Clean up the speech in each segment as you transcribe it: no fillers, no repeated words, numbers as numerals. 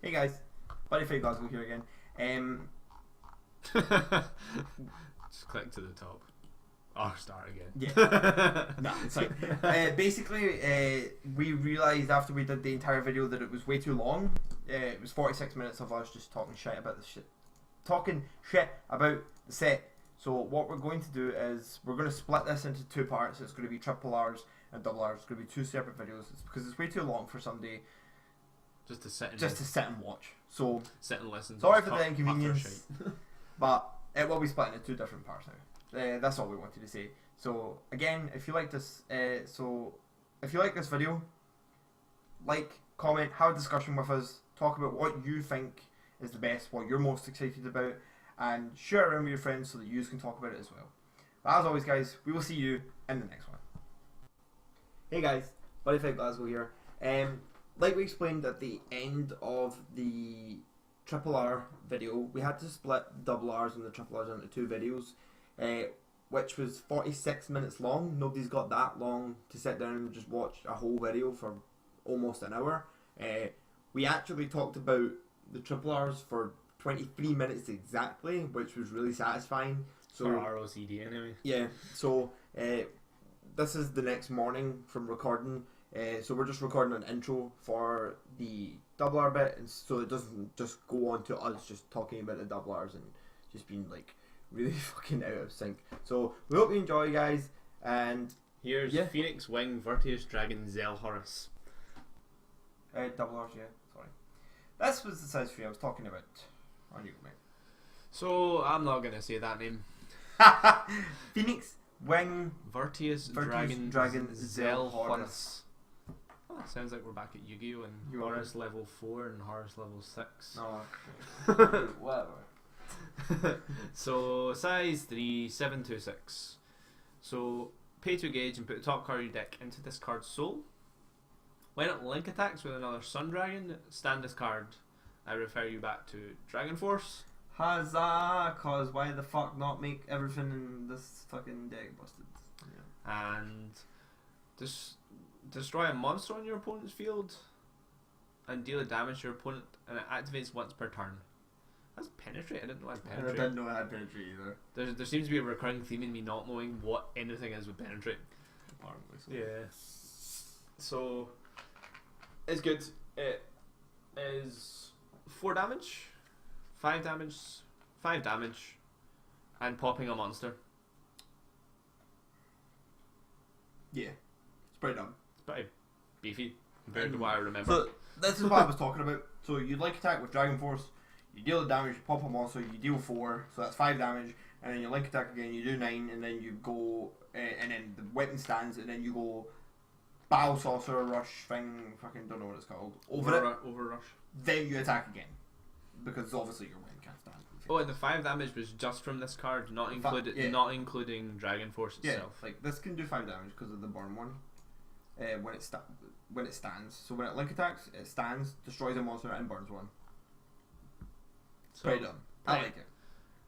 Hey guys, BuddyFightGlasgow here again. Just click to the top. Or start again. Yeah. No, it's like basically we realised after we did the entire video that it was way too long. It was 46 minutes of us just talking shit about the set. So what we're going to do is we're going to split this into two parts. It's going to be triple R's and double R's. It's going to be two separate videos. It's because it's way too long for somebody Just to sit and watch. So sit and listen. sorry for the inconvenience, but it will be split into two different parts now. That's all we wanted to say. So again, if you like this, video, like, comment, have a discussion with us, talk about what you think is the best, what you're most excited about, and share it around with your friends so that you can talk about it as well. But as always, guys, we will see you in the next one. Hey guys, BuddyFightGlasgow here. Like we explained at the end of the triple R video, we had to split double R's and the triple R's into two videos, which was 46 minutes long. Nobody's got that long to sit down and just watch a whole video for almost an hour. We actually talked about the triple R's for 23 minutes exactly, which was really satisfying. So, for ROCD anyway. Yeah, so this is the next morning from recording. So we're just recording an intro for the double R bit, and so it doesn't just go on to us just talking about the double R's and just being like really fucking out of sync. So we hope you enjoy, guys, and Here's Phoenix Wing Virtuous Dragon Zell Horus. double R's, yeah, sorry. This was the size 3 I was talking about. On you, mate. So I'm not gonna say that name. Phoenix Wing Virtuous Dragon Zell Horus. Oh, sounds like we're back at Yu-Gi-Oh! And You Horus level 4 and Horus level 6. No, whatever. So size 3, 726. So pay to engage and put the top card of your deck into this card's soul. When it link attacks with another Sun Dragon, stand this card. I refer you back to Dragon Force. Huzzah! Cause why the fuck not make everything in this fucking deck busted? Yeah. And destroy a monster on your opponent's field and deal damage to your opponent, and it activates once per turn. That's penetrate. I didn't know I had I penetrate. didn't know I had penetrate either. There seems to be a recurring theme in me not knowing what anything is with penetrate. Apparently so. Yeah. So it's good. It is 4 damage, 5 damage, and popping a monster. Yeah. It's pretty dumb. It's pretty beefy compared to what I remember. So this is what I was talking about. So you like attack with Dragon Force, you deal the damage, you pop a monster, you deal 4, so that's 5 damage, and then you link attack again, you do 9, and then you go, and then the weapon stands, and then you go Battle Saucer Rush thing, fucking don't know what it's called. Overrush. Then you attack again. Because obviously your win can't stand. Oh, and the 5 damage was just from this card, not including Dragon Force itself. Yeah, like this can do 5 damage because of the burn one. When it stands. So when it link attacks, it stands, destroys a monster, and burns one. So, Pretty dumb. I like it.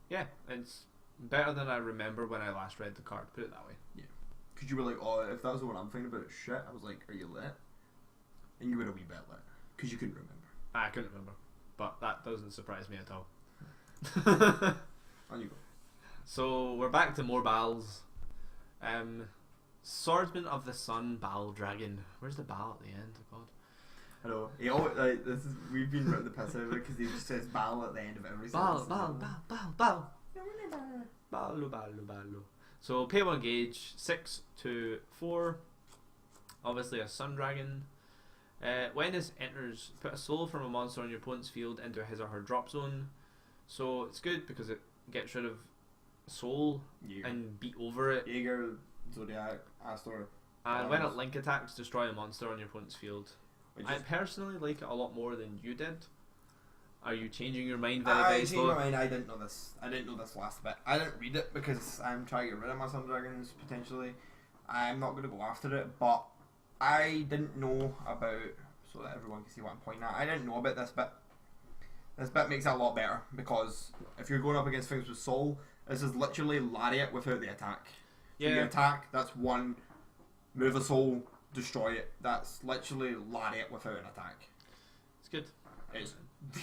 Yeah, it's better than I remember when I last read the card. Put it that way. Yeah. Because you were like, oh, if that was the one I'm thinking about, shit. I was like, are you lit? And you were a wee bit lit. Because you couldn't remember. I couldn't remember. But that doesn't surprise me at all. On you go. So we're back to more battles. Swordsman of the Sun Battle Dragon. Where's the battle at the end? Oh god. I know. He always, like, we've been running the piss out of it because he just says battle at the end of every sentence. Battle. So pay 1 gauge, 6 to 4. Obviously a Sun Dragon. When this enters, put a soul from a monster on your opponent's field into his or her drop zone. So it's good because it gets rid of soul and beat over it. Jaeger, Zodiac, Astor. And when it link attacks, destroy a monster on your opponent's field. I personally like it a lot more than you did. Are you changing your mind very changed my mind. I didn't know this. I didn't know this last bit. I didn't read it because I'm trying to get rid of my Sun Dragons potentially. I'm not going to go after it, but I didn't know about, so that everyone can see what I'm pointing at, I didn't know about this bit. This bit makes it a lot better because if you're going up against things with soul, this is literally Lariat without the attack. So you attack, that's 1, move a soul, destroy it. That's literally Lariat without an attack. It's good. It's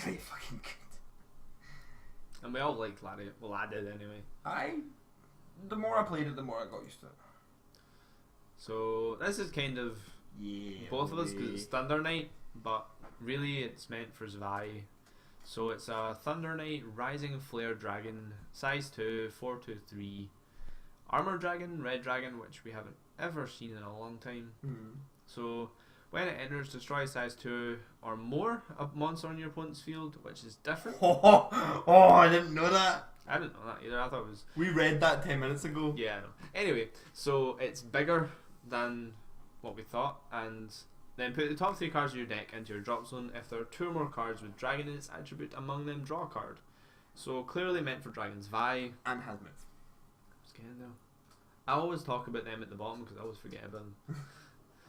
really fucking good. And we all liked Lariat. Well, I did anyway. The more I played it, the more I got used to it. So this is kind of both of us because it's Thunder Knight, but really it's meant for Zwei. So it's a Thunder Knight Rising Flare Dragon, size 2, 423, Armor Dragon, Red Dragon, which we haven't ever seen in a long time. So when it enters, destroy size 2 or more a monster on your opponent's field, which is different. Oh, I didn't know that. I didn't know that either. I thought it was. We read that 10 minutes ago. Yeah, I know. Anyway, so it's bigger than what we thought, and then put the top 3 cards of your deck into your drop zone. If there are 2 or more cards with dragon in its attribute among them, draw a card. So clearly meant for Dragon's Vi. And Hazmat. Just kidding though. I always talk about them at the bottom because I always forget about them.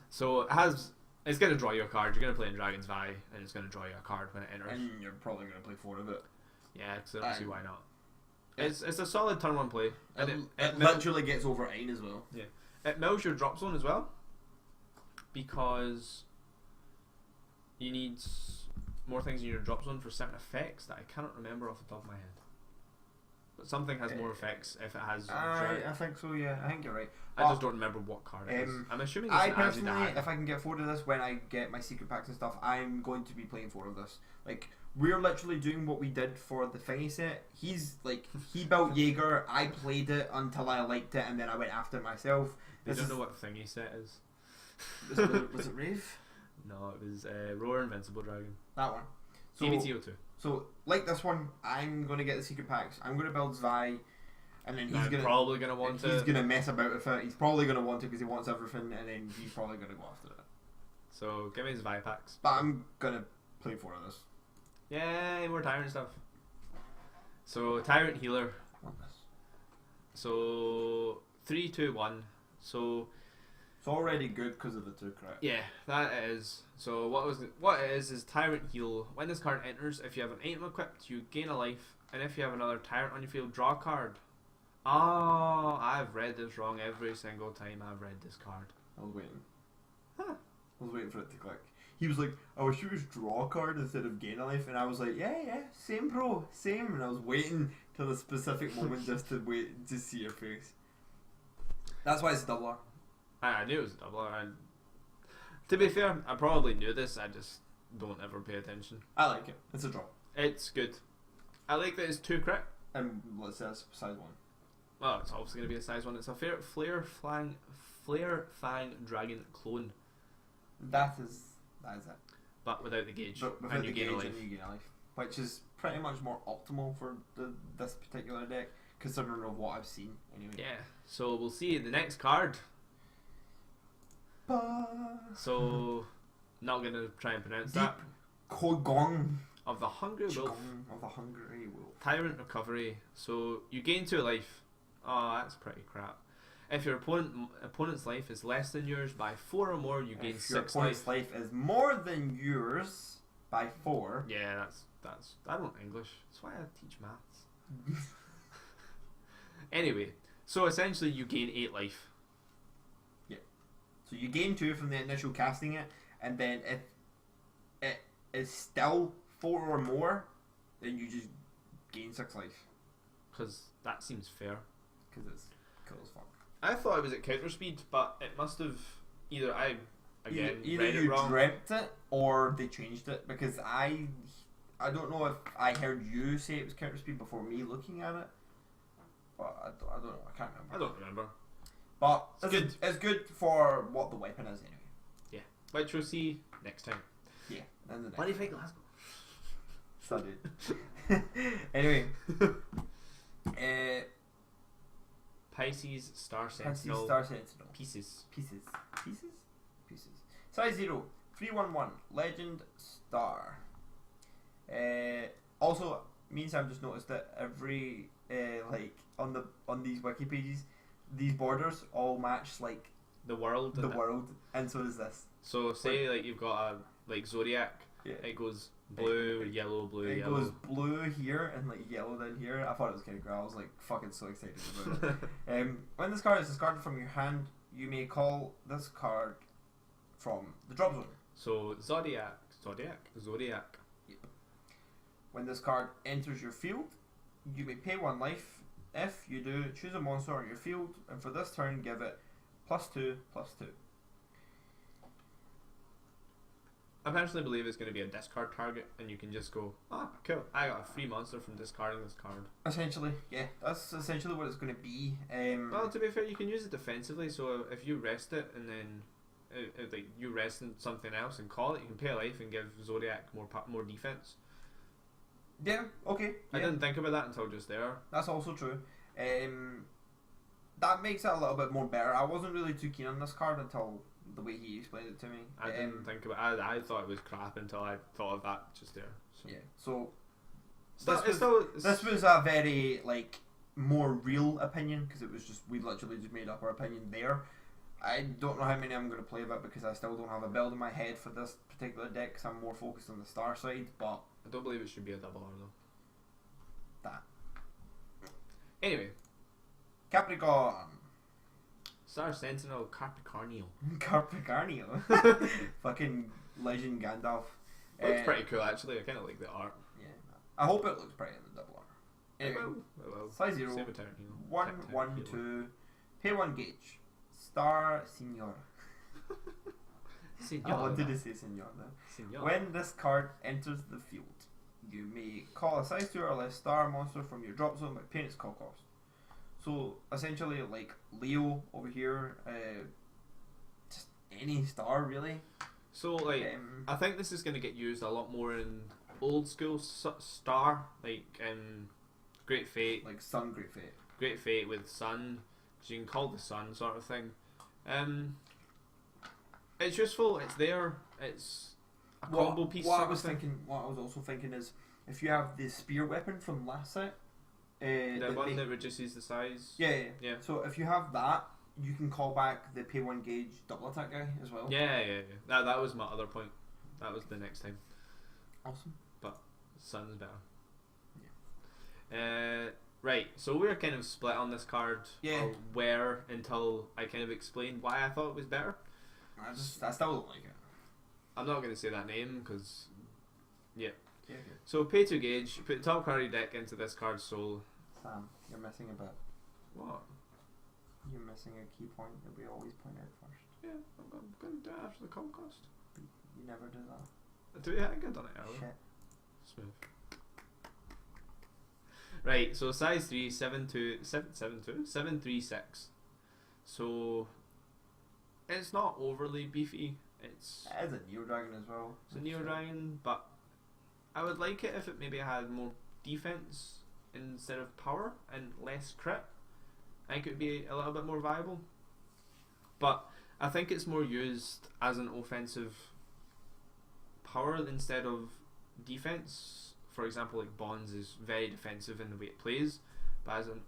So it's going to draw you a card. You're going to play in Dragon's Vi, and it's going to draw you a card when it enters. And you're probably going to play 4 of it. Yeah, because I don't see why not. It's a solid turn 1 play. And it literally gets over 9 as well. Yeah. It mills your drop zone as well, because you need more things in your drop zone for certain effects that I cannot remember off the top of my head. But something has more effects if it has. I think so. Yeah, I think you're right. I just don't remember what card it is. I'm assuming. It's I personally, if I can get 4 of this when I get my secret packs and stuff, I'm going to be playing 4 of this. Like, we're literally doing what we did for the thingy set. He's like, he built Jaeger. I played it until I liked it, and then I went after it myself. I don't know what thingy set is. Was it Rave? No, it was Roar Invincible Dragon. That one. So, D-BT03. So, like this one, I'm going to get the secret packs. I'm going to build Zwei, and then probably going to want it. He's going to mess about with it. He's probably going to want it because he wants everything, and then he's probably going to go after it. So, give me his Vi packs. But I'm going to play 4 of this. Yay, more Tyrant stuff. So, Tyrant Healer. Want this. So, 3, 2, 1. So it's already good because of the 2 crit. Yeah, that is. So what it is Tyrant Heal. When this card enters, if you have an item equipped, you gain a life, and if you have another Tyrant on your field, draw a card. Oh, I've read this wrong every single time I've read this card. I was waiting. Huh. I was waiting for it to click. He was like, I wish you was draw a card instead of gain a life, and I was like, yeah, same bro, same. And I was waiting till the specific moment just to wait to see your face. That's why it's a doubler. I knew it was a doubler. To be fair, I probably knew this, I just don't ever pay attention. I like it. It's a draw. It's good. I like that it's 2 crit. And let's say it's size 1. Well, it's obviously going to be a size 1. It's a Flare Fang Dragon clone. That is it. But without the gauge. But without and the you gain gauge a life. and you gain a life. Which is pretty much more optimal for this particular deck, considering of what I've seen anyway. Yeah, so we'll see the next card. So, not going to try and pronounce that. Kogong. Of the Hungry Wolf. Of the Hungry Wolf. Tyrant Recovery. So, you gain 2 life. Oh, that's pretty crap. If your opponent's life is less than yours by 4 or more, you gain 6 life. If your opponent's life is more than yours by 4. Yeah, that's I don't English. That's why I teach maths. Anyway, so essentially you gain 8 life. Yeah. So you gain 2 from the initial casting it, and then if it is still 4 or more, then you just gain 6 life. Because that seems fair. Because it's cool as fuck. I thought it was at counter speed, but it must have either either read it you wrong. dreamt it or they changed it, because I don't know if I heard you say it was counter speed before me looking at it, but I don't know. I can't remember. I don't remember. But it's good for what the weapon is anyway. Yeah, which we'll see next time. Yeah, and the next. BuddyFightGlasgow. Studied. Anyway. Pisces Star Sentinel. Pisces Star Sentinel. Pieces. Size 0. 3/1/1. Legend Star. Also, me and Sam just noticed that every like on these wiki pages, these borders all match like the world. And so does this. So say like you've got a like Zodiac. Yeah. It goes blue, yellow, blue, it yellow. It goes blue here and like yellow down here. I thought it was kind of cool. I was like fucking so excited about it. When this card is discarded from your hand, you may call this card from the drop zone. So Zodiac. Yep. When this card enters your field, you may pay 1 life. If you do, choose a monster on your field, and for this turn, give it +2/+2. I personally believe it's going to be a discard target, and you can just go, cool, I got a free monster from discarding this card. Essentially, yeah, that's essentially what it's going to be. Well, to be fair, you can use it defensively, so if you rest it and then like you rest in something else and call it, you can pay a life and give Zodiac more defense. Yeah, okay. I Yeah. didn't think about that until just there. That's also true. That makes it a little bit more better. I wasn't really too keen on this card until the way he explained it to me. I didn't think about I thought it was crap until I thought of that just there. So. Yeah, so This was a very like more real opinion because it was just we literally just made up our opinion there. I don't know how many I'm going to play of it because I still don't have a build in my head for this particular deck because I'm more focused on the star side, but I don't believe it should be a double R though. that. Anyway, Capricorn. Star Sentinel Capricornio. Capricornio. Fucking legend Gandalf. Looks pretty cool actually. I kind of like the art. Yeah. I hope it looks pretty in the double R. Anyway, It will. size 0. Save a turn, you know. 1, Tap, 1, heal. 2. Pay 1 gauge. Star Senior. Senor. I wanted to say Senior then. Senor. When this card enters the field, you may call a size 2 or less star monster from your drop zone by paying its call cost. So essentially, like Leo over here, just any star really. So like, I think this is going to get used a lot more in old school star, like Great Fate, like Sun Great Fate. Great Fate with Sun, because you can call the Sun sort of thing. It's useful. It's there. It's a combo piece. What I sort was of thing. thinking, what I was also thinking is, if you have the spear weapon from last set, The one that reduces the size. Yeah. So if you have that, you can call back the pay 1 gauge double attack guy as well. Yeah. That was my other point. That was the next time. Awesome. Sun's better. Yeah. Right. So we're kind of split on this card. Yeah. Or where until I kind of explained why I thought it was better. I still don't like it. I'm not going to say that name because. Yeah. Okay. So pay 2 gauge. You put the top card of your deck into this card's soul. Sam, you're missing a bit. What? You're missing a key point that we always point out first. Yeah. I'm going to do it after the call cost. You never do that. I think I've done it earlier. Shit. Smooth. Right, so size 3, 736. So it's not overly beefy. It's It is a Neo Dragon as well. a Neo Dragon, but I would like it if it maybe had more defense instead of power and less crit. I think it would be a little bit more viable. But I think it's more used as an offensive power instead of defense. For example, like Bonds is very defensive in the way it plays, but as an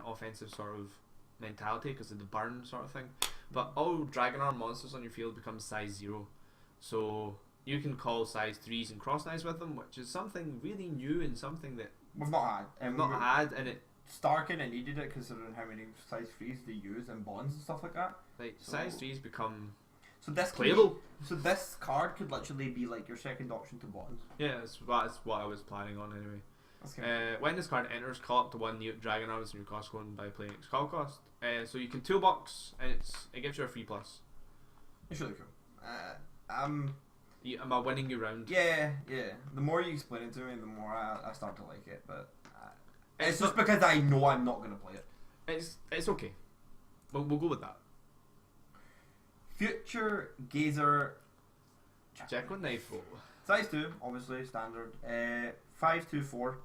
offensive sort of mentality because of the burn sort of thing. But all Dragon Arm monsters on your field become size 0, so you can call size 3s and cross knives with them, which is something really new and something that We've not had. I've not had, and it Star kind of needed it considering how many size 3s they use and bonds and stuff like that. like So- size 3s become So this could playable. be- so this card could literally be like your second option to bonds. Yeah, that's what I was planning on anyway. That's kind When this card enters, call up to 1 Dragon Arms in your cost code by playing its call cost. So you can toolbox, and it gives you a free plus. it's really cool. Am I winning you round? Yeah. The more you explain it to me, the more I start to like it. But it's It's just because I know I'm not gonna play it. It's okay. We'll go with that. Future Gazer. Jack with Knife. Size 2, obviously standard. 5/2/4.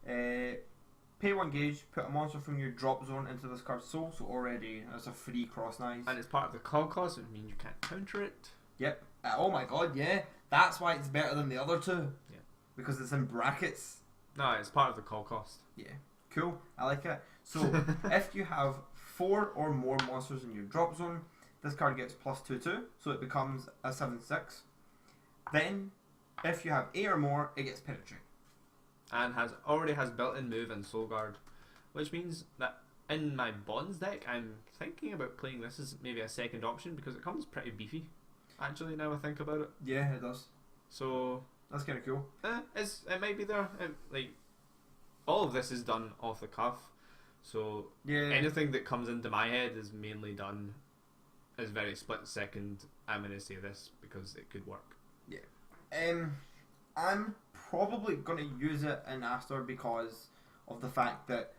Pay 1 gauge. Put a monster from your drop zone into this card's soul. So already it's a free cross knives. And it's part of the call cost, which means you can't counter it. Yep. Oh my god, yeah. That's why it's better than the other two. Yeah. Because it's in brackets. No, it's part of the call cost. Yeah. Cool. I like it. So if you have 4 or more monsters in your drop zone, this card gets +2/2, so it becomes a 7/6. Then, if you have 8 or more, it gets penetrate. And already has built-in move and soul guard, which means that in my Bonds deck, I'm thinking about playing this as maybe a second option because it comes pretty beefy. Actually, now I think about it. Yeah, it does. So That's kind of cool. It might be there. Like, all of this is done off the cuff, so Yeah. anything that comes into my head is mainly done as very split second. I'm going to say this because it could work. I'm probably going to use it in Aster because of the fact that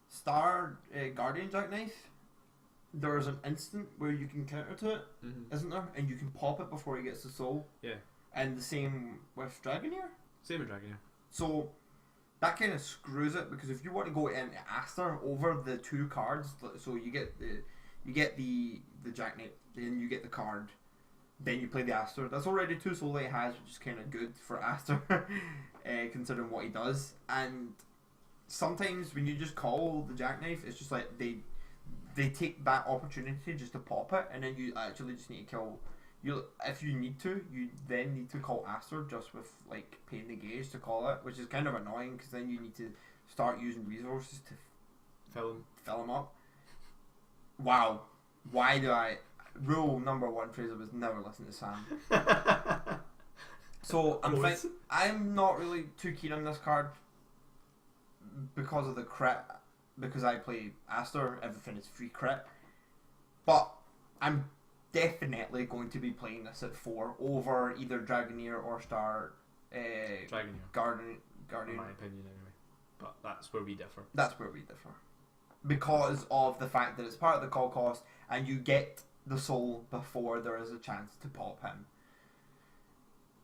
Star Guardian Jackknife, there's an instant where you can counter to it, isn't there? And you can pop it before he gets the soul. Yeah. And the same with Dragonair. Same with Dragonair. So that kind of screws it, because if you want to go into Aster over the 2 cards, so you get the Jackknife, then you get the card, then you play the Aster. That's already 2 soul that he has, which is kind of good for Aster, considering what he does. And sometimes when you just call the Jackknife, it's just like they take that opportunity just to pop it, and then you actually just need to kill. If you need to, you then need to call Aster just with like paying the gauge to call it, which is kind of annoying because then you need to start using resources to fill him up. Wow, why do I? Rule number 1, Fraser, was never listen to Sam. So I'm not really too keen on this card because of the crit. Because I play Aster, everything is free crit. But I'm definitely going to be playing this at 4 over either Dragonair or Star Dragonair. Guardian. In my opinion, anyway. But that's where we differ. That's where we differ. Because of the fact that it's part of the call cost and you get the soul before there is a chance to pop him.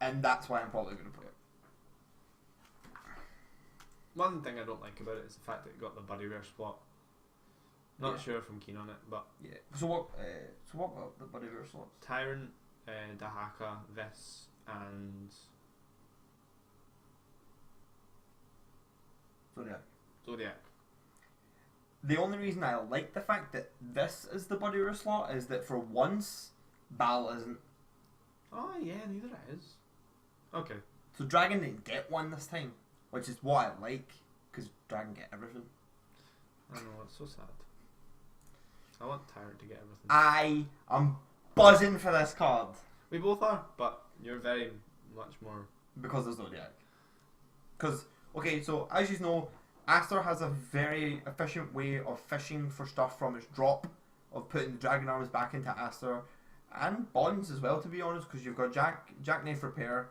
And that's why I'm probably going to play it. One thing I don't like about it is the fact that it got the BuddyWare slot. Not sure if I'm keen on it, but yeah. So what about the BuddyWare slots? Tyrant, Dahaka, Vis, and Zodiac. The only reason I like the fact that this is the BuddyWare slot is that for once, Bal isn't. Oh yeah, neither it is. Okay. So Dragon didn't get one this time, which is what I like, because Dragon get everything. I know, it's so sad. I want Tyrant to get everything. I am buzzing for this card. We both are, but you're very much more... Because there's Zodiac. Because, okay, so as you know, Aster has a very efficient way of fishing for stuff from his drop, of putting the Dragon Arms back into Aster, and Bonds as well, to be honest, because you've got Jackknife Repair,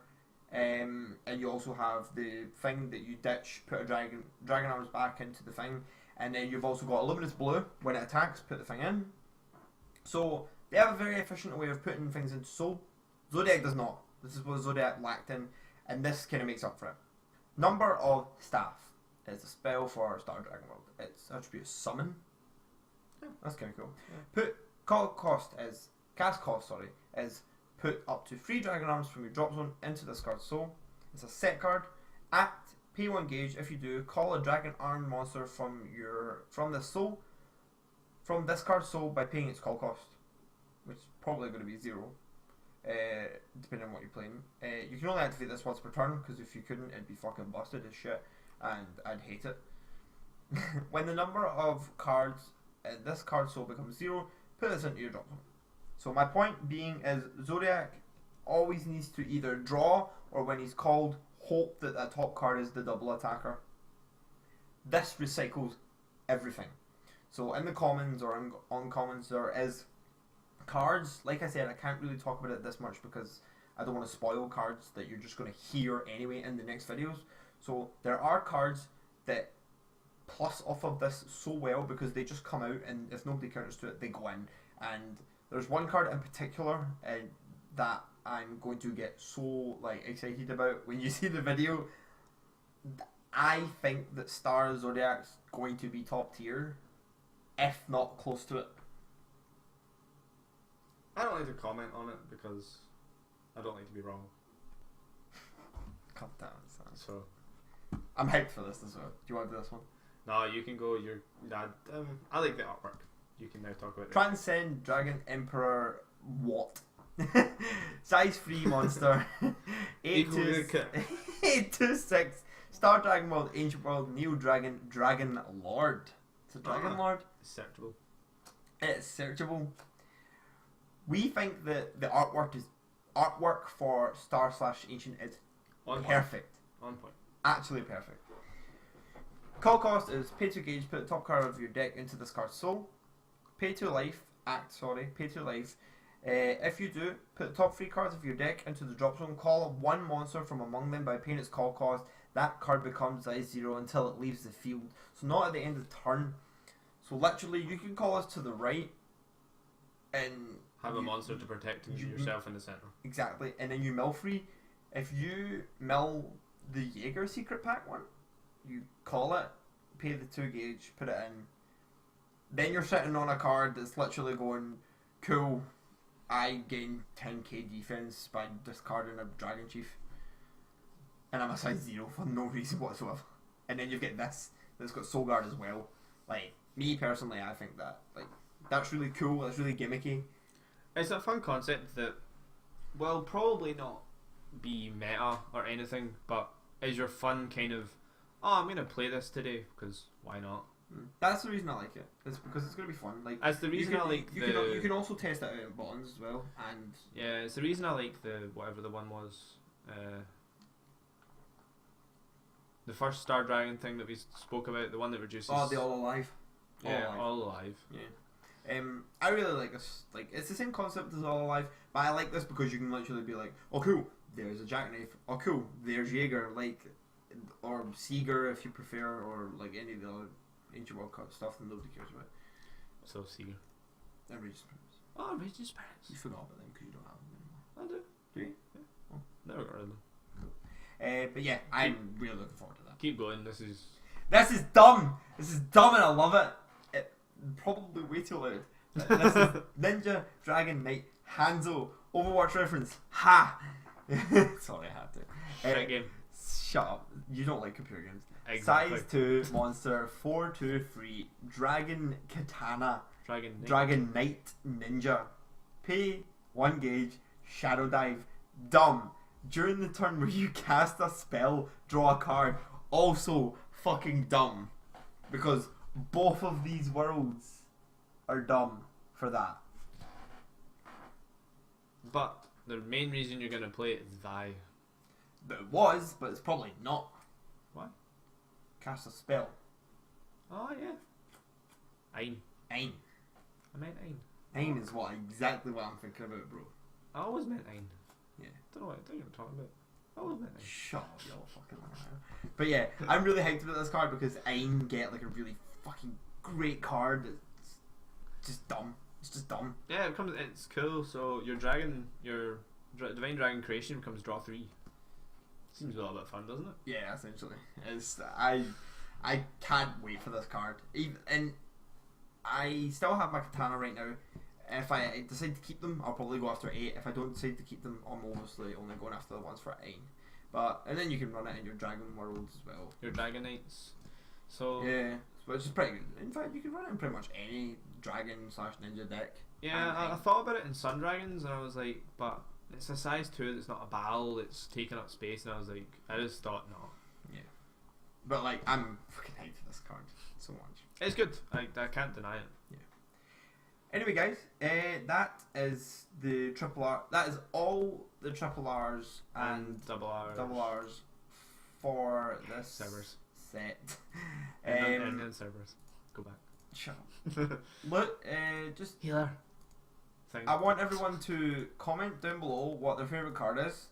and you also have the thing that you ditch, put a Dragon Arms back into the thing, and then you've also got Luminous Blue, when it attacks, put the thing in. So, they have a very efficient way of putting things into Soul. Zodiac does not. This is what Zodiac lacked in, and this kind of makes up for it. Number of Staff is a spell for Star Dragon World. Its attribute is Summon. Yeah, that's kind of cool. Yeah. Cast cost is put up to 3 Dragon Arms from your drop zone into this card's soul. It's a set card. Pay 1 gauge. If you do, call a Dragon Arm monster from this card's soul by paying its call cost, which is probably going to be 0, depending on what you're playing. You can only activate this once per turn, because if you couldn't, it'd be fucking busted as shit, and I'd hate it. When the number of cards in this card's soul becomes 0, put this into your drop zone. So my point being is Zodiac always needs to either draw, or when he's called, hope that that top card is the double attacker. This recycles everything. So in the commons or in uncommons there is cards. Like I said, I can't really talk about it this much because I don't want to spoil cards that you're just going to hear anyway in the next videos. So there are cards that plus off of this so well because they just come out, and if nobody counters to it, they go in. And there's one card in particular that I'm going to get so excited about when you see the video. I think that Star Zodiac's going to be top tier, if not close to it. I don't like to comment on it because I don't like to be wrong. God damn it, Sam. So I'm hyped for this as well. Do you want to do this one? No, you can go. I like the artwork. You can now talk about it. Transcend Dragon Emperor what? Size 3 monster. 826 Star Dragon World, Ancient World, Neo Dragon, Dragon Lord. It's a Dragon Lord. It's searchable. It's searchable. We think that the artwork for Star/Ancient is On perfect. Point. On point. Actually perfect. Call cost is pay 2 gauge, put the top card of your deck into this card's soul. Pay 2 life, pay 2 life. If you do, put the top 3 cards of your deck into the drop zone, call one monster from among them by paying its call cost. That card becomes size 0 until it leaves the field. So not at the end of the turn. So literally, you can call us to the right and have a monster to protect yourself in the center. Exactly, and then you mill free. If you mill the Jaeger secret pack one, you call it, pay the 2 gauge, put it in. Then you're sitting on a card that's literally going, cool, I gain 10k defense by discarding a Dragon Chief. And I'm a size 0 for no reason whatsoever. And then you get this that's got Soul Guard as well. Like, me personally, I think that, like, that's really cool, that's really gimmicky. It's a fun concept that will probably not be meta or anything, but is your fun kind of, oh, I'm going to play this today, because why not? That's the reason I like it. It's because it's going to be fun. Like, that's the reason I like you can also test it out in buttons as well. And yeah, it's the reason I like the, whatever the one was, the first Star Dragon thing that we spoke about, the one that reduces... Oh, the All Alive. Yeah, All Alive. Yeah. I really like this. Like, it's the same concept as All Alive, but I like this because you can literally be like, oh cool, there's a Jackknife. Oh cool, there's Jaeger, like, or Seeger if you prefer, or like any of the other Ancient World Cup stuff that nobody cares about. So Seeger. And Regis Spirits. Oh, Regis Spirits. You forgot about them because you don't have them anymore. I do. Do you? Yeah. Oh. Never got rid of them. But yeah, I'm really looking forward to that. Keep going. This is dumb. This is dumb, and I love it. It probably way too loud. This is Ninja Dragon Knight Hanzo Overwatch reference. Ha! Sorry, I had to. Shit game. Shut up. You don't like computer games. Exactly. Size 2 monster 4/2/3 Dragon Katana Dragon Knight Ninja. Pay 1 gauge. Shadow Dive. Dumb. During the turn where you cast a spell, draw a card. Also fucking dumb. Because both of these worlds are dumb for that. But the main reason you're going to play it is Vi. But it was, but it's probably not. Why? Cast a spell. Oh, yeah. Ein. Ein. I meant Ein. Ein is exactly what I'm thinking about, bro. I always meant Ein. Yeah. Don't know what you're talking about. I always meant Ein. Shut up, you fucking liar. But yeah, I'm really hyped about this card because Ein get like a really fucking great card. It's just dumb. It's just dumb. Yeah, it's cool. So your dragon, Divine Dragon creation becomes draw 3. Seems a little bit fun, doesn't it? Yeah, essentially. I can't wait for this card. And I still have my Katana right now. If I decide to keep them, I'll probably go after 8. If I don't decide to keep them, I'm obviously only going after the ones for 8. And then you can run it in your Dragon worlds as well. Your Dragon Knights. So yeah, which is pretty good. In fact, you can run it in pretty much any Dragon/Ninja deck. Yeah, I thought about it in Sun Dragons, and I was like, but it's a size 2 that's not a battle, it's taking up space, and I was like, I just thought, no. Yeah. But like, I'm fucking hyped for this card so much. It's good. I can't deny it. Yeah. Anyway, guys, that is the triple R. That is all the triple R's and double R's for this servers set. And then servers. Go back. Shut up. Look, just healer. Thing. I want everyone to comment down below what their favourite card is,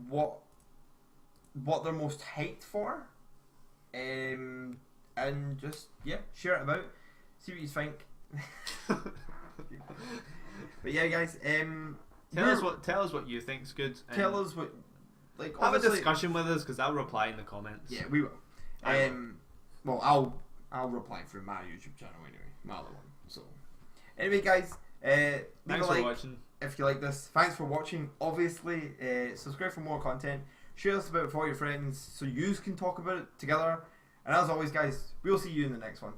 what they're most hyped for, and just share it about, see what you think. But yeah, guys, tell us what you think's good. Tell us what, like, have a discussion with us because I'll reply in the comments. Yeah, we will. Well, I'll reply through my YouTube channel anyway, my other one. So anyway, guys. Thanks for watching. If you like this, thanks for watching. Obviously, subscribe for more content. Share this about with all your friends so you can talk about it together. And as always, guys, we'll see you in the next one.